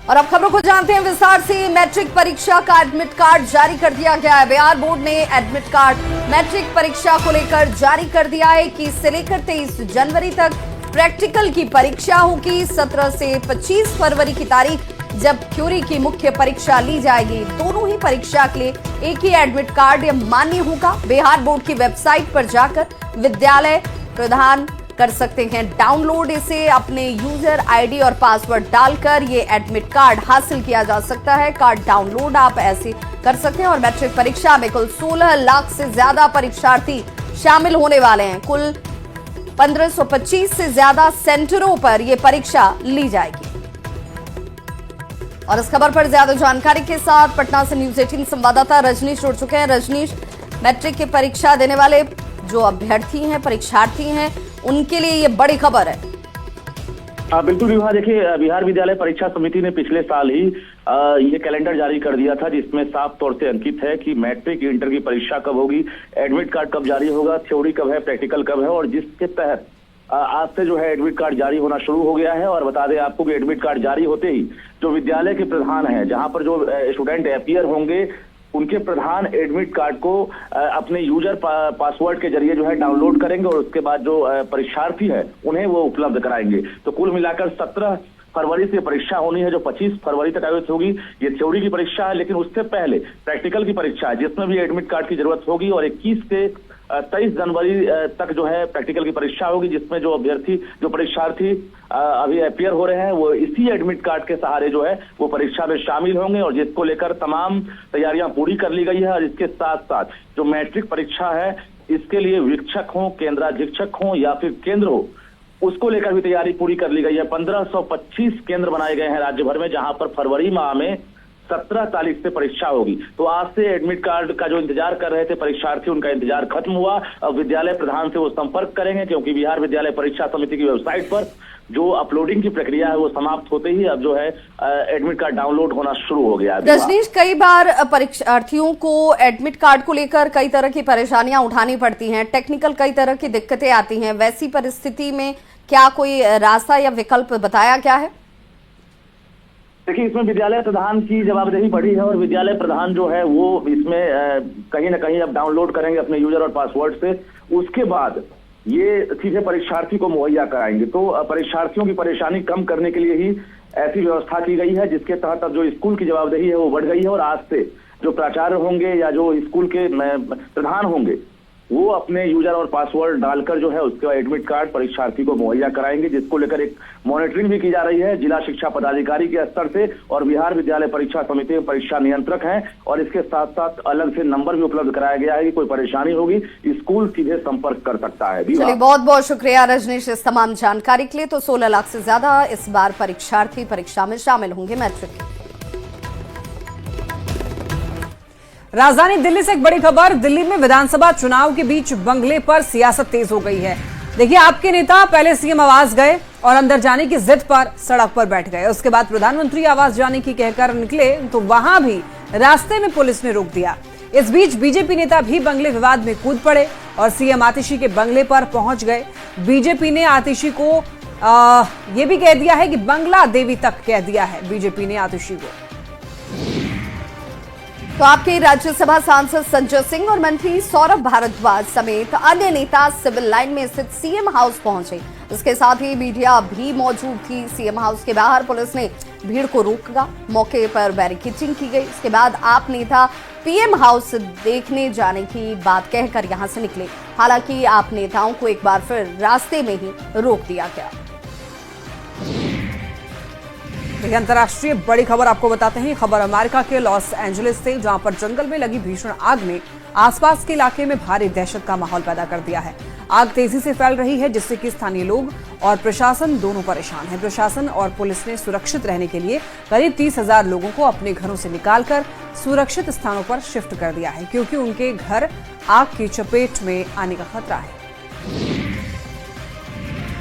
और अब खबरों को जानते हैं विस्तार से। मैट्रिक परीक्षा का एडमिट कार्ड जारी कर दिया गया है। बिहार बोर्ड ने एडमिट कार्ड मैट्रिक परीक्षा को लेकर जारी कर दिया है कि इससे लेकर 23 जनवरी तक प्रैक्टिकल की परीक्षा होगी। 17 से 25 फरवरी की तारीख जब थ्योरी की मुख्य परीक्षा ली जाएगी। दोनों ही परीक्षा के लिए एक ही एडमिट कार्ड मान्य होगा। बिहार बोर्ड की वेबसाइट पर जाकर विद्यालय प्रधान कर सकते हैं डाउनलोड। इसे अपने यूजर आईडी और पासवर्ड डालकर ये एडमिट कार्ड हासिल किया जा सकता है। कार्ड डाउनलोड आप ऐसे कर सकते हैं। और मैट्रिक परीक्षा में कुल 16 लाख से ज्यादा परीक्षार्थी शामिल होने वाले हैं। कुल 1525 से ज्यादा सेंटरों पर यह परीक्षा ली जाएगी। और इस खबर पर ज्यादा जानकारी के साथ पटना से न्यूज 18 संवाददाता रजनीश जुड़ चुके हैं। रजनीश, मैट्रिक की परीक्षा देने वाले जो अभ्यर्थी हैं, परीक्षार्थी हैं, उनके लिए ये बड़ी खबर है। बिल्कुल विवाह, देखिए बिहार विद्यालय परीक्षा समिति ने पिछले साल ही ये कैलेंडर जारी कर दिया था, जिसमें साफ तौर से अंकित है कि मैट्रिक इंटर की परीक्षा कब होगी, एडमिट कार्ड कब जारी होगा, थ्योरी कब है, प्रैक्टिकल कब है। और जिसके तहत आज से जो है एडमिट कार्ड जारी होना शुरू हो गया है। और बता दें आपको कि एडमिट कार्ड जारी होते ही जो विद्यालय के प्रधान हैं, जहां पर जो स्टूडेंट अपीयर होंगे, उनके प्रधान एडमिट कार्ड को अपने यूजर पासवर्ड के जरिए जो है डाउनलोड करेंगे और उसके बाद जो परीक्षार्थी है उन्हें वो उपलब्ध कराएंगे। तो कुल मिलाकर 17 फरवरी से परीक्षा होनी है, जो 25 फरवरी तक आयोजित होगी। ये थ्योरी की परीक्षा है, लेकिन उससे पहले प्रैक्टिकल की परीक्षा है, जिसमें भी एडमिट कार्ड की जरूरत होगी। और 21 से 23 जनवरी तक जो है प्रैक्टिकल की परीक्षा होगी, जिसमें जो अभ्यर्थी, जो परीक्षार्थी अभी अपीयर हो रहे हैं, वो इसी एडमिट कार्ड के सहारे जो है वो परीक्षा में शामिल होंगे। और जिसको लेकर तमाम तैयारियां पूरी कर ली गई है। और इसके साथ साथ जो मैट्रिक परीक्षा है, इसके लिए वीक्षक हो, केंद्राधीक्षक हो या फिर केंद्र हो, उसको लेकर भी तैयारी पूरी कर ली गई है। 1525 केंद्र बनाए गए हैं राज्य भर में, जहां पर फरवरी माह में 17 तारीख से परीक्षा होगी। तो आज से एडमिट कार्ड का जो इंतजार कर रहे थे परीक्षार्थी, उनका इंतजार खत्म हुआ। अब विद्यालय प्रधान से वो संपर्क करेंगे, क्योंकि बिहार विद्यालय परीक्षा समिति की वेबसाइट पर जो अपलोडिंग की प्रक्रिया है वो समाप्त होते ही अब जो है एडमिट कार्ड डाउनलोड होना शुरू हो गया। रजनीश, कई बार परीक्षार्थियों को एडमिट कार्ड को लेकर कई तरह की परेशानियां उठानी पड़ती हैं, टेक्निकल कई तरह की दिक्कतें आती हैं। वैसी परिस्थिति में क्या कोई रास्ता या विकल्प बताया गया है? देखिए, इसमें विद्यालय प्रधान की जवाबदेही बड़ी है। और विद्यालय प्रधान जो है वो इसमें कहीं ना कहीं अब डाउनलोड करेंगे अपने यूजर और पासवर्ड से। उसके बाद ये सीधे परीक्षार्थी को मुहैया कराएंगे। तो परीक्षार्थियों की परेशानी कम करने के लिए ही ऐसी व्यवस्था की गई है, जिसके तहत अब जो स्कूल की जवाबदेही है वो बढ़ गई है। और आज से जो प्राचार्य होंगे या जो स्कूल के प्रधान होंगे, वो अपने यूजर और पासवर्ड डालकर जो है उसका एडमिट कार्ड परीक्षार्थी को मुहैया कराएंगे, जिसको लेकर एक मॉनिटरिंग भी की जा रही है जिला शिक्षा पदाधिकारी के स्तर से। और बिहार विद्यालय परीक्षा समिति में परीक्षा नियंत्रक हैं। और इसके साथ साथ अलग से नंबर भी उपलब्ध कराया गया है कि कोई परेशानी होगी स्कूल सीधे संपर्क कर सकता है। चलिए, बहुत बहुत शुक्रिया रजनीश इस तमाम जानकारी के लिए। तो 16 लाख से ज्यादा इस बार परीक्षार्थी परीक्षा में शामिल होंगे मैट्रिक। राजधानी दिल्ली से एक बड़ी खबर। दिल्ली में विधानसभा चुनाव के बीच बंगले पर सियासत तेज हो गई है। देखिए, आपके नेता पहले सीएम आवास गए और अंदर जाने की जिद पर सड़क पर बैठ गए। उसके बाद प्रधानमंत्री आवास जाने की कहकर निकले, तो वहां भी रास्ते में पुलिस ने रोक दिया। इस बीच बीजेपी नेता भी बंगले विवाद में कूद पड़े और सीएम आतिशी के बंगले पर पहुंच गए। बीजेपी ने आतिशी को यह भी कह दिया है कि बंगला देवी तक कह दिया है बीजेपी ने आतिशी को। तो आपके राज्यसभा सांसद संजय सिंह और मंत्री सौरभ भारद्वाज समेत अन्य नेता सिविल लाइन में स्थित सीएम हाउस पहुंचे। इसके साथ ही मीडिया भी मौजूद थी। सीएम हाउस के बाहर पुलिस ने भीड़ को रोका, मौके पर बैरिकेडिंग की गई। इसके बाद आप नेता पीएम हाउस देखने जाने की बात कहकर यहां से निकले। हालांकि आप नेताओं को एक बार फिर रास्ते में ही रोक दिया गया। अंतर्राष्ट्रीय बड़ी खबर आपको बताते हैं। खबर अमेरिका के लॉस एंजलिस से, जहां पर जंगल में लगी भीषण आग ने आसपास के इलाके में भारी दहशत का माहौल पैदा कर दिया है। आग तेजी से फैल रही है, जिससे कि स्थानीय लोग और प्रशासन दोनों परेशान है। प्रशासन और पुलिस ने सुरक्षित रहने के लिए करीब 30,000 लोगों को अपने घरों से निकालकर सुरक्षित स्थानों पर शिफ्ट कर दिया है, क्योंकि उनके घर आग की चपेट में आने का खतरा है।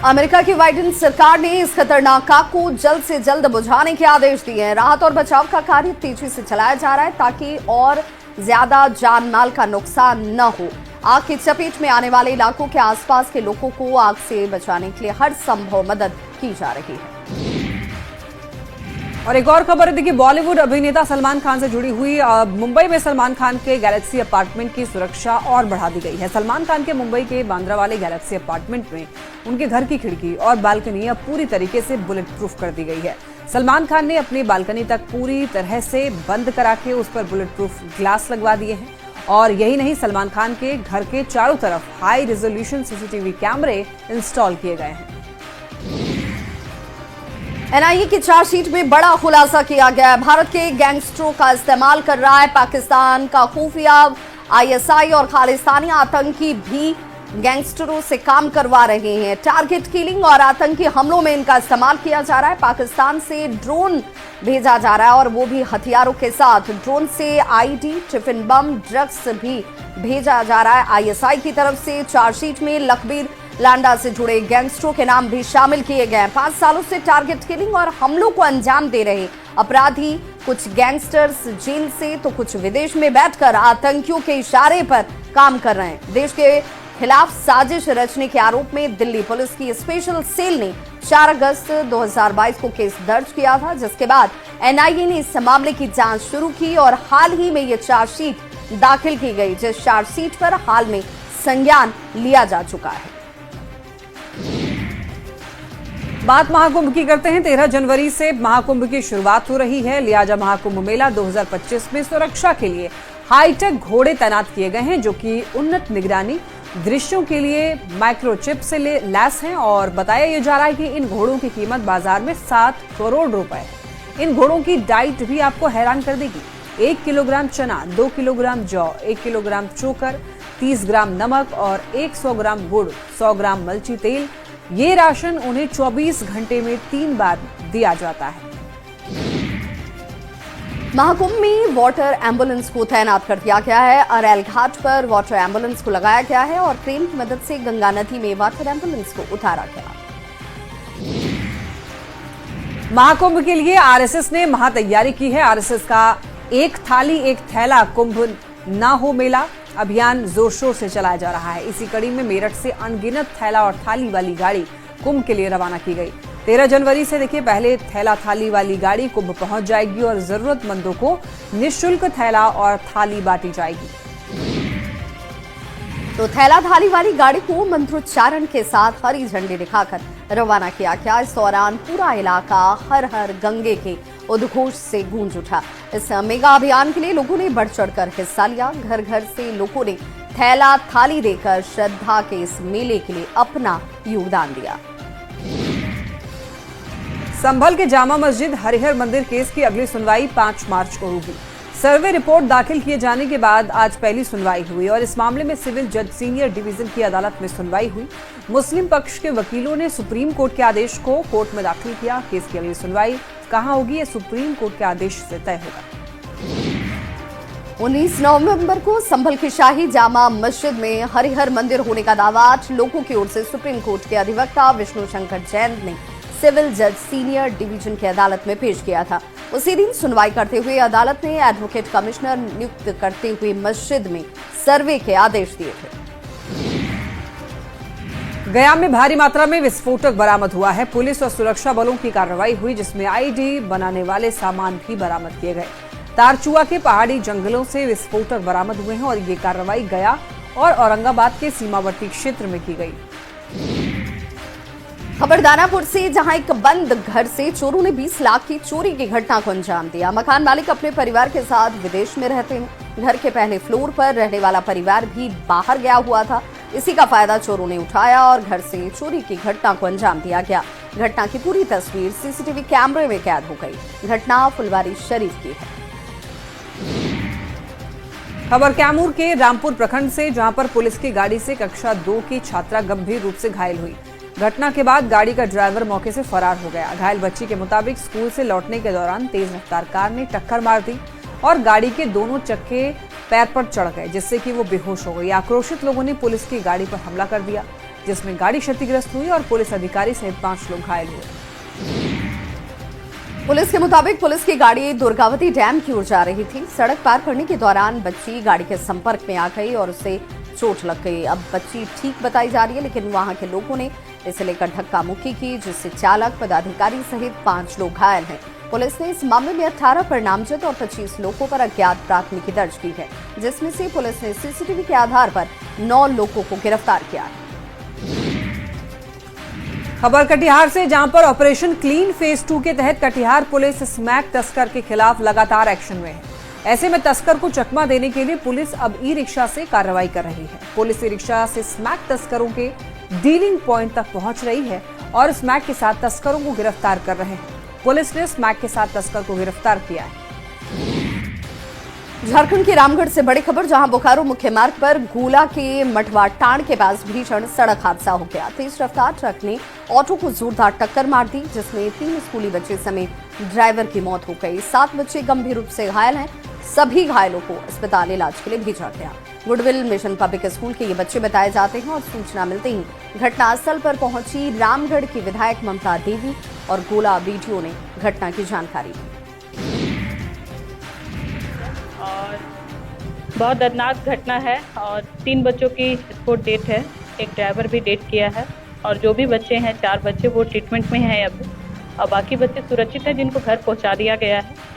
अमेरिका की बाइडेन सरकार ने इस खतरनाक आग को जल्द से जल्द बुझाने के आदेश दिए हैं। राहत और बचाव का कार्य तेजी से चलाया जा रहा है, ताकि और ज्यादा जान माल का नुकसान न हो। आग की चपेट में आने वाले इलाकों के आसपास के लोगों को आग से बचाने के लिए हर संभव मदद की जा रही है। और एक और खबर है, देखिए बॉलीवुड अभिनेता सलमान खान से जुड़ी हुई मुंबई में सलमान खान के गैलेक्सी अपार्टमेंट की सुरक्षा और बढ़ा दी गई है। सलमान खान के मुंबई के बांद्रा वाले गैलेक्सी अपार्टमेंट में उनके घर की खिड़की और बालकनी अब पूरी तरीके से बुलेट प्रूफ कर दी गई है। सलमान खान ने अपनी बालकनी तक पूरी तरह से बंद करा के उस पर बुलेट प्रूफ ग्लास लगवा दिए हैं। और यही नहीं, सलमान खान के घर के चारों तरफ हाई रेजोल्यूशन सीसीटीवी कैमरे इंस्टॉल किए गए हैं। एनआईए की चार्जशीट में बड़ा खुलासा किया गया है। भारत के गैंगस्टरों का इस्तेमाल कर रहा है पाकिस्तान का खुफिया, आईएसआई और खालिस्तानी आतंकी भी गैंगस्टरों से काम करवा रहे हैं। टारगेट किलिंग और आतंकी हमलों में इनका इस्तेमाल किया जा रहा है। पाकिस्तान से ड्रोन भेजा जा रहा है और वो भी हथियारों के साथ। ड्रोन से आईडी, टिफिन बम, ड्रग्स भी भेजा जा रहा है आईएसआई की तरफ से। चार्जशीट में लखबीर लांडा से जुड़े गैंगस्टरों के नाम भी शामिल किए गए हैं। 5 सालों से टारगेट किलिंग और हमलों को अंजाम दे रहे अपराधी, कुछ गैंगस्टर्स जेल से तो कुछ विदेश में बैठकर आतंकियों के इशारे पर काम कर रहे हैं। देश के खिलाफ साजिश रचने के आरोप में दिल्ली पुलिस की स्पेशल सेल ने 4 अगस्त 2022 को केस दर्ज किया था, जिसके बाद एनआईए ने इस मामले की जांच शुरू की और हाल ही में ये चार्जशीट दाखिल की गई, जिस चार्जशीट पर हाल में संज्ञान लिया जा चुका है। बात महाकुंभ की करते हैं। 13 जनवरी से महाकुंभ की शुरुआत हो रही है। लिहाजा महाकुंभ मेला 2025 में सुरक्षा के लिए हाईटेक घोड़े तैनात किए गए हैं, जो कि उन्नत निगरानी दृश्यों के लिए माइक्रोचिप से लैस हैं। और बताया यह जा रहा है कि इन घोड़ों की कीमत बाजार में 7 करोड़ रुपए है। इन घोड़ों की डाइट भी आपको हैरान कर देगी। 1 किलोग्राम चना, 2 किलोग्राम जौ, 1 किलोग्राम चोकर, 30 ग्राम नमक और 100 ग्राम गुड़, 100 ग्राम मलची तेल। ये राशन उन्हें 24 घंटे में 3 बार दिया जाता है। महाकुंभ में वाटर एम्बुलेंस को तैनात कर दिया गया है। अरैल घाट पर वाटर एम्बुलेंस को लगाया गया है और क्रेन की मदद से गंगा नदी में वाटर एम्बुलेंस को उतारा गया। महाकुंभ के लिए आरएसएस ने महातैयारी की है। आरएसएस का एक थाली एक थैला कुंभ ना हो मेला अभियान जोर शोर से चलाया जा रहा है। इसी कड़ी में मेरठ से अनगिनत थैला और थाली वाली गाड़ी कुंभ के लिए रवाना की गई। 13 जनवरी से देखिए, पहले थैला थाली वाली गाड़ी कुंभ पहुंच जाएगी और जरूरतमंदों को निःशुल्क थैला और थाली बांटी जाएगी। तो थैला थाली वाली गाड़ी को मंत्रोच्चारण के साथ हरी झंडी दिखाकर रवाना किया गया। इस दौरान पूरा इलाका हर हर गंगे के उद्घोष से गूंज उठा। इस मेगा अभियान के लिए लोगों ने बढ़ चढ़कर हिस्सा लिया। घर घर से लोगों ने थैला थाली देकर श्रद्धा के इस मेले के लिए अपना योगदान दिया। संभल के जामा मस्जिद हरिहर मंदिर केस की अगली सुनवाई 5 मार्च को होगी। सर्वे रिपोर्ट दाखिल किए जाने के बाद आज पहली सुनवाई हुई और इस मामले में सिविल जज सीनियर डिवीजन की अदालत में सुनवाई हुई। मुस्लिम पक्ष के वकीलों ने सुप्रीम कोर्ट के आदेश को कोर्ट में दाखिल किया। केस की अगली सुनवाई कहां होगी, ये सुप्रीम कोर्ट के आदेश से तय होगा। 19 नवंबर को संभल की शाही जामा मस्जिद में हरिहर मंदिर होने का दावा 8 लोगों की ओर से सुप्रीम कोर्ट के अधिवक्ता विष्णु शंकर जैन ने सिविल जज सीनियर डिवीजन की अदालत में पेश किया था। उसी दिन सुनवाई करते हुए अदालत ने एडवोकेट कमिश्नर नियुक्त करते हुए मस्जिद में सर्वे के आदेश दिए थे। गया में भारी मात्रा में विस्फोटक बरामद हुआ है। पुलिस और सुरक्षा बलों की कार्रवाई हुई, जिसमें आईडी बनाने वाले सामान भी बरामद किए गए। तारचुआ के पहाड़ी जंगलों से विस्फोटक बरामद हुए हैं और ये कार्रवाई गया और औरंगाबाद के सीमावर्ती क्षेत्र में की गई। खबर दानापुर से, जहां एक बंद घर से चोरों ने 20 लाख की चोरी की घटना को अंजाम दिया। मकान मालिक अपने परिवार के साथ विदेश में रहते हैं। घर के पहले फ्लोर पर रहने वाला परिवार भी बाहर गया हुआ था। इसी का फायदा चोरों ने उठाया और घर से चोरी की घटना को अंजाम दिया गया। घटना की पूरी तस्वीर सीसीटीवी कैमरे में कैद हो गई। घटना फुलवारी शरीफ की है। खबर कैमूर के रामपुर प्रखंड से, जहां पर पुलिस की गाड़ी से कक्षा 2 की छात्रा गंभीर रूप से घायल हुई। घटना के बाद गाड़ी का ड्राइवर मौके से फरार हो गया। घायल बच्ची के मुताबिक स्कूल से लौटने के दौरान तेज रफ्तार कार ने टक्कर मार दी और गाड़ी के दोनों चक्के पैर पर चढ़ गए, जिससे कि वो बेहोश हो गई। आक्रोशित लोगों ने पुलिस की गाड़ी पर हमला कर दिया, जिसमें गाड़ी क्षतिग्रस्त हुई और पुलिस अधिकारी सहित 5 लोग घायल हुए। पुलिस के मुताबिक पुलिस की गाड़ी दुर्गावती डैम की ओर जा रही थी। सड़क पार करने के दौरान बच्ची गाड़ी के संपर्क में आ गई और उसे चोट लग गई। अब बच्ची ठीक बताई जा रही है, लेकिन वहां के लोगों ने इसे लेकर धक्का मुक्की की, जिससे चालक, पदाधिकारी सहित 5 लोग घायल हैं। पुलिस ने इस मामले में 18 पर नामजद और 25 लोगों पर अज्ञात प्राथमिकी दर्ज की है, जिसमें से पुलिस ने सीसीटीवी के आधार पर 9 लोगों को गिरफ्तार किया है। खबर कटिहार से, जहां पर ऑपरेशन क्लीन फेज 2 के तहत कटिहार पुलिस स्मैक तस्कर के खिलाफ लगातार एक्शन में है। ऐसे में तस्कर को चकमा देने के लिए पुलिस अब ई रिक्शा से कार्रवाई कर रही है। पुलिस ई रिक्शा से स्मैक तस्करों के डीलिंग पॉइंट तक पहुंच रही है और स्मैक के साथ तस्करों को गिरफ्तार कर रहे हैं। पुलिस ने स्मैक के साथ तस्कर को गिरफ्तार किया है। झारखंड के रामगढ़ से बड़ी खबर, जहां बोकारो मुख्य मार्ग पर गोला के मठवा टाण के पास भीषण सड़क हादसा हो गया। तेज रफ्तार ट्रक ने ऑटो को जोरदार टक्कर मार दी, जिसमें 3 स्कूली बच्चे समेत ड्राइवर की मौत हो गई। 7 बच्चे गंभीर रूप से घायल हैं। सभी घायलों को अस्पताल इलाज के लिए भेजा गया। गुडविल मिशन पब्लिक स्कूल के ये बच्चे बताए जाते हैं और सूचना मिलते ही घटनास्थल पर पहुंची रामगढ़ की विधायक ममता देवी और गोला बीडीओ ने घटना की जानकारी दी। और बहुत दर्दनाक घटना है और 3 बच्चों की स्पॉट डेथ है, एक ड्राइवर भी डेथ किया है और जो भी बच्चे हैं 4 बच्चे वो ट्रीटमेंट में हैं अभी, और बाकी बच्चे सुरक्षित हैं जिनको घर पहुंचा दिया गया है।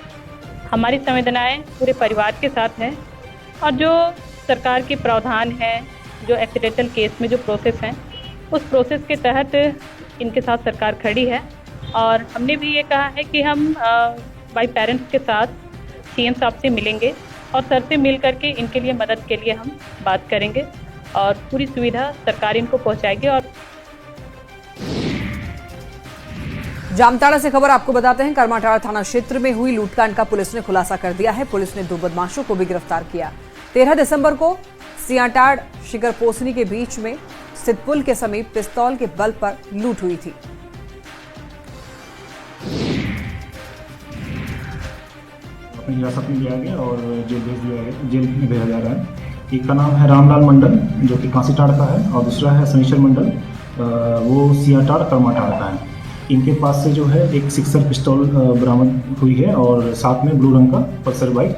हमारी संवेदनाएं पूरे परिवार के साथ हैं और जो सरकार के प्रावधान है, जो एक्सीडेंटल केस में जो प्रोसेस है, उस प्रोसेस के तहत इनके साथ सरकार खड़ी है। और हमने भी ये कहा है कि हम बाई पेरेंट्स के साथ सीएम साहब से मिलेंगे और सर से मिल करके इनके लिए मदद के लिए हम बात करेंगे और पूरी सुविधा सरकार इनको पहुंचाएगी। और जामताड़ा से खबर आपको बताते हैं, करमाटाड़ा थाना क्षेत्र में हुई लूटकांड का पुलिस ने खुलासा कर दिया है। पुलिस ने 2 बदमाशों को भी गिरफ्तार किया। 13 दिसंबर को सियाटाड़ शिकर पोसनी के बीच में स्थित पुल के समीप पिस्तौल के बल पर लूट हुई थी। अपनी हिरासत में लिया गया और जेल भेज दिया गया, जेल में भेजा जा रहा है। एक का नाम है रामलाल मंडल, जो कि कांसीटाड़ का है, और दूसरा है शनिश्चर मंडल, वो सियाटाड़ करमाटाड़ का है। इनके पास से जो है एक 6 पिस्तौल बरामद हुई है और साथ में ब्लू रंग का पल्सर बाइक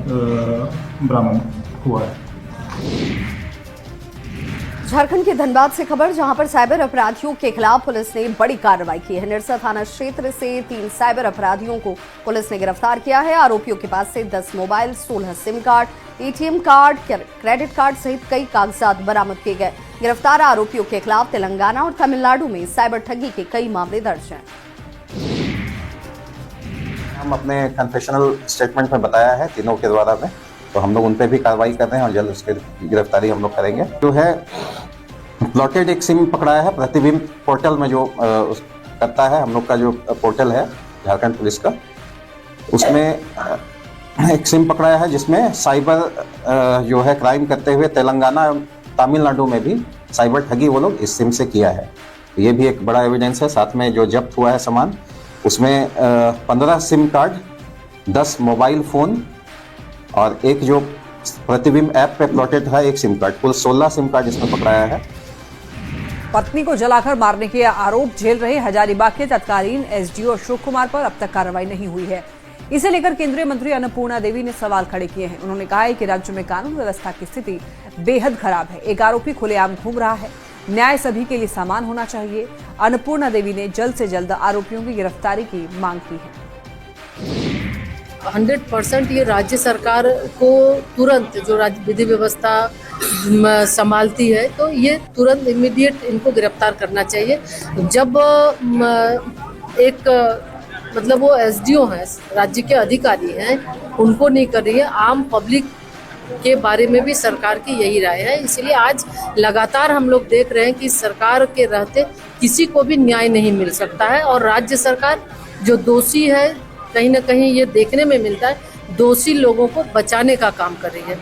बरामद हुआ है। झारखंड के धनबाद से खबर, जहां पर साइबर अपराधियों के खिलाफ पुलिस ने बड़ी कार्रवाई की है। निरसा थाना क्षेत्र से 3 साइबर अपराधियों को पुलिस ने गिरफ्तार किया है। आरोपियों के पास से 10 mobile, 16 SIM card, ATM card, credit card सहित कई कागजात बरामद किए गए। गिरफ्तार आरोपियों के खिलाफ तेलंगाना और तमिलनाडु में साइबर ठगी के कई मामले दर्ज हैं। हम अपने कन्फेशनल स्टेटमेंट में बताया है तीनों के द्वारा में, तो हम लोग उन पर भी कार्रवाई कर रहे हैं और जल्द उसकी गिरफ्तारी हम लोग करेंगे। जो है प्लॉटेड एक सिम पकड़ाया है, प्रतिबिंब पोर्टल में जो करता है हम लोग का जो पोर्टल है झारखंड पुलिस का, उसमें एक सिम पकड़ाया है जिसमें साइबर जो है क्राइम करते हुए तेलंगाना एवं तमिलनाडु में भी साइबर ठगी वो लोग इस सिम से किया है। तो ये भी एक बड़ा एविडेंस है। साथ में जो जब्त हुआ है सामान, उसमें 15 सिम कार्ड, 10 मोबाइल फ़ोन और एक जो प्रतिबिंब ऐप पे प्लॉटेड है एक सिम कार्ड, कुल 16 सिम कार्ड इसमें पकड़ाया है। पत्नी को जलाकर मारने के आरोप झेल रहे हजारीबाग के तत्कालीन एसडीओ अशोक कुमार पर अब तक कार्रवाई नहीं हुई है। इसे लेकर केंद्रीय मंत्री अन्नपूर्णा देवी ने सवाल खड़े किए हैं। उन्होंने कहा है कि राज्य में कानून व्यवस्था की स्थिति बेहद खराब है। एक आरोपी खुलेआम घूम रहा है, न्याय सभी के लिए समान होना चाहिए। अन्नपूर्णा देवी ने जल्द से जल्द आरोपियों की गिरफ्तारी की मांग की है। 100% ये राज्य सरकार को तुरंत, जो राज्य विधि व्यवस्था संभालती है, तो ये तुरंत इमीडिएट इनको गिरफ्तार करना चाहिए। जब एक मतलब वो एसडीओ हैं, राज्य के अधिकारी हैं, उनको नहीं कर रही है, आम पब्लिक के बारे में भी सरकार की यही राय है। इसलिए आज लगातार हम लोग देख रहे हैं कि सरकार के रहते किसी को भी न्याय नहीं मिल सकता है और राज्य सरकार जो दोषी है, कहीं ना कहीं ये देखने में मिलता है, दोषी लोगों को बचाने का काम कर रही है।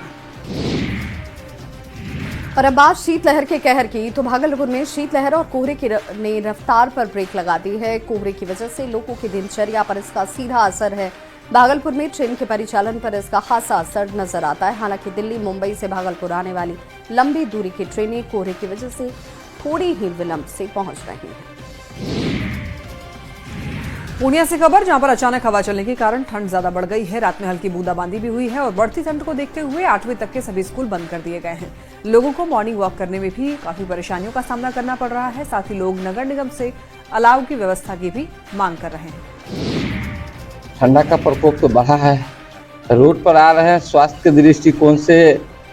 और अब बात शीतलहर के कहर की, तो भागलपुर में शीतलहर और कोहरे की ने रफ्तार पर ब्रेक लगा दी है। कोहरे की वजह से लोगों की दिनचर्या पर इसका सीधा असर है। भागलपुर में ट्रेन के परिचालन पर इसका खासा असर नजर आता है। हालांकि दिल्ली, मुंबई से भागलपुर आने वाली लंबी दूरी की ट्रेनें कोहरे की वजह से थोड़ी ही विलंब से पहुंच रही हैं। पूर्णिया से खबर, जहां पर अचानक हवा चलने के कारण ठंड ज्यादा बढ़ गई है। रात में हल्की बूंदाबांदी भी हुई है और बढ़ती ठंड को देखते हुए 8वीं तक के सभी स्कूल बंद कर दिए गए हैं। लोगों को मॉर्निंग वॉक करने में भी काफी परेशानियों का सामना करना पड़ रहा है। साथ ही लोग नगर निगम से अलाव की व्यवस्था की भी मांग कर रहे हैं। ठंडा का प्रकोप तो बढ़ा है। रोड पर आ रहे हैं स्वास्थ्य के दृष्टिकोण से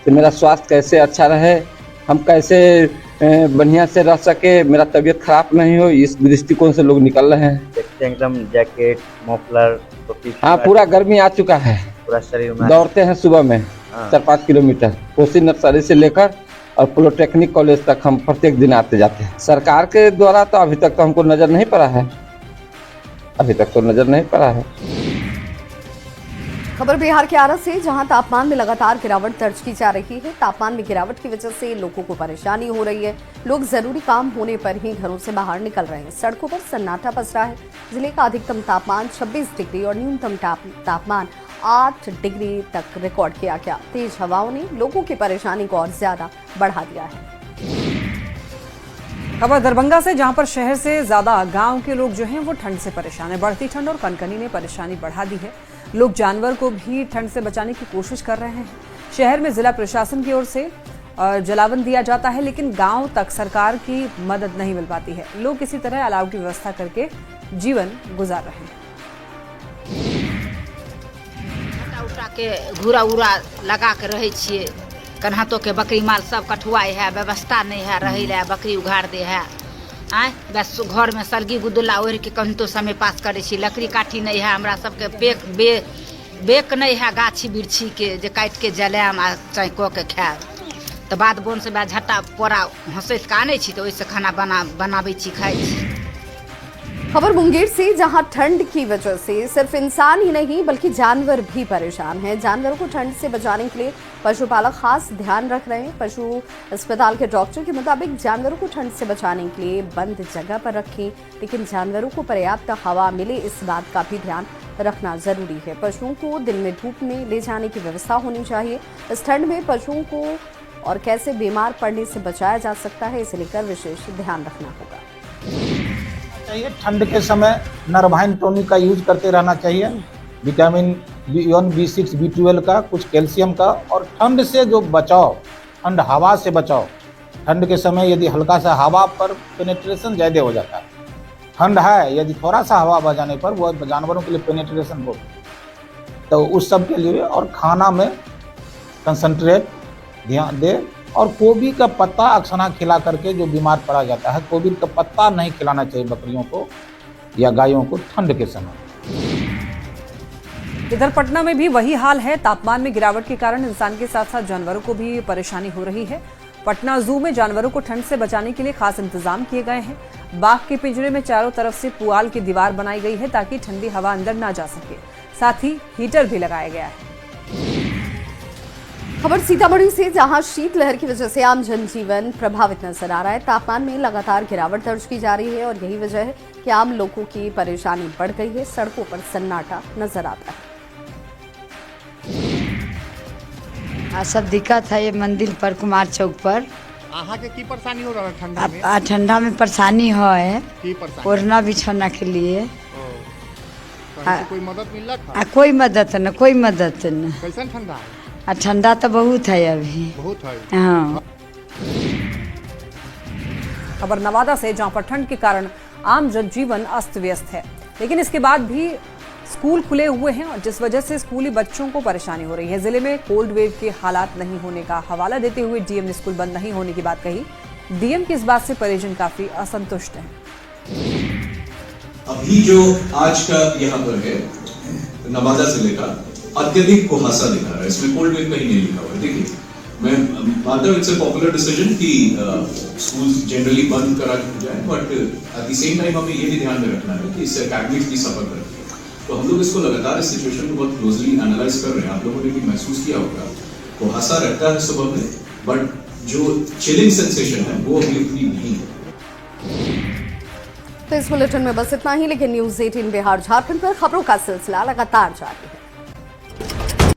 कि मेरा स्वास्थ्य कैसे अच्छा रहे, हम कैसे बढ़िया से रह सके, मेरा तबीयत खराब नहीं हो, इस दृष्टिकोण से लोग निकल रहे हैं। देखते हैं एकदम जैकेट मफलर टोपी। हाँ, पूरा गर्मी आ चुका है। पूरा शरीर में दौड़ते हैं सुबह में 4-5 किलोमीटर कोसी नर्सरी से लेकर और पॉलिटेक्निक कॉलेज तक हम प्रत्येक दिन आते जाते हैं। सरकार के द्वारा तो अभी तक तो हमको नजर नहीं पड़ा है, अभी तक तो नजर नहीं पड़ा है। खबर बिहार के आरा से, जहां तापमान में लगातार गिरावट दर्ज की जा रही है। तापमान में गिरावट की वजह से लोगों को परेशानी हो रही है। लोग जरूरी काम होने पर ही घरों से बाहर निकल रहे हैं। सड़कों पर सन्नाटा पसरा है। जिले का अधिकतम तापमान 26 डिग्री और न्यूनतम तापमान 8 डिग्री तक रिकॉर्ड किया गया। तेज हवाओं ने लोगों की परेशानी को और ज्यादा बढ़ा दिया है। खबर दरभंगा से, जहां पर शहर से ज्यादा गांव के लोग जो हैं वो ठंड से परेशान है। बढ़ती ठंड और कनकनी ने परेशानी बढ़ा दी है। लोग जानवर को भी ठंड से बचाने की कोशिश कर रहे हैं। शहर में जिला प्रशासन की ओर से जलावन दिया जाता है, लेकिन गांव तक सरकार की मदद नहीं मिल पाती है। लोग किसी तरह अलाव की व्यवस्था करके जीवन गुजार रहे हैं। उठा के घूरा उरा लगा के रहे छिए, कन्हतो के बकरी माल सब कठुआई है, व्यवस्था नहीं है रही ला, बकरी उघाड़ दे है। आय बस घर में सरगी गुदला ओढ़ के कन्हतो समय पास करे छी। लकड़ी काठी नहीं है हमरा सबके, बेक नहीं है गाछी बिरछी के जे काट के जलाम आ चाहे को के खाएब। तो बाद बोन से झट्टा पोरा हंसैत के आनै छी, तो ओइसे खाना बनाबै छी, खाइ छी। खबर मुंगेर से, जहां ठंड की वजह से सिर्फ इंसान ही नहीं बल्कि जानवर भी परेशान हैं। जानवरों को ठंड से बचाने के लिए पशुपालक खास ध्यान रख रहे हैं। पशु अस्पताल के डॉक्टर के मुताबिक जानवरों को ठंड से बचाने के लिए बंद जगह पर रखें, लेकिन जानवरों को पर्याप्त हवा मिले इस बात का भी ध्यान रखना जरूरी है। पशुओं को दिन में धूप में ले जाने की व्यवस्था होनी चाहिए। इस ठंड में पशुओं को और कैसे बीमार पड़ने से बचाया जा सकता है, इसे लेकर विशेष ध्यान रखना होगा। चाहिए ठंड के समय नरभाइन टॉनिक का यूज करते रहना चाहिए। विटामिन B1, B6, B12 का, कुछ कैल्शियम का, और ठंड से जो बचाव, ठंड हवा से बचाव। ठंड के समय यदि हल्का सा हवा पर पेनेट्रेशन ज़्यादा हो जाता है, ठंड है यदि थोड़ा सा हवा बह जाने पर वो जानवरों के लिए पेनेट्रेशन हो, तो उस सब के लिए। और खाना में कंसंट्रेट ध्यान दे, और गोभी का पत्ता अक्सर खिला करके जो बीमार पड़ा जाता है, गोभी का पत्ता नहीं खिलाना चाहिए बकरियों को या गायों को ठंड के समय। इधर पटना में भी वही हाल है। तापमान में गिरावट के कारण इंसान के साथ साथ जानवरों को भी परेशानी हो रही है। पटना जू में जानवरों को ठंड से बचाने के लिए खास इंतजाम किए गए हैं। बाघ के पिंजरे में चारों तरफ से पुआल की दीवार बनाई गई है ताकि ठंडी हवा अंदर ना जा सके। साथ ही हीटर भी लगाया गया है। खबर सीतामढ़ी से, जहां शीतलहर की वजह से आम जनजीवन प्रभावित नजर आ रहा है। तापमान में लगातार गिरावट दर्ज की जा रही है और यही वजह है कि आम लोगों की परेशानी बढ़ गई है। सड़कों पर सन्नाटा नजर आता है। सब दिक्कत है ये मंदिर पर, कुमार चौक पर। आहा के की परेशानी हो रहा है ठंडा में? ठंडा में परेशानी है, ओढ़ना बिछौना के लिए। कोई मदद मिल रहा है? कोई मदद न, कोई मदद न। कैसा ठंडा है? ठंडा तो बहुत है अभी, बहुत है। हाँ। खबर नवादा से, जहां पर ठंड के कारण आम जनजीवन अस्त व्यस्त है, लेकिन इसके बाद भी स्कूल खुले हुए हैं और जिस वजह से स्कूली बच्चों को परेशानी हो रही है। जिले में कोल्ड वेव के हालात नहीं होने का हवाला देते हुए डीएम ने स्कूल बंद नहीं होने की बात कही। डीएम की इस बात से परिजन काफी असंतुष्ट हैं। अभी जो आज का यहाँ पर है नवादा जिले का अत्यधिक कुहासा दिखा रहा है, इसमें कोल्ड वेव कहीं नहीं लिखा हुआ है। देखिए, मैं मानता हूँ इट्स ए पॉपुलर डिसीजन कि स्कूल जनरली बंद करा जाए, but at the same time हमें ये भी ध्यान में रखना है कि इससे एकेडमिक्स भी सफर करती है। तो हम लोग इसको लगातार इस सिचुएशन को बहुत क्लोजली एनालाइज कर रहे हैं। आप लोगों ने भी महसूस किया होगा कुहासा रहता है सुबह में, बट जो चिलिंग सेंसेशन है वो अभी उतनी नहीं है। तो इस बुलेटिन में बस इतना ही, लेकिन न्यूज़ 18 बिहार झारखंड पर खबरों का सिलसिला लगातार जारी है।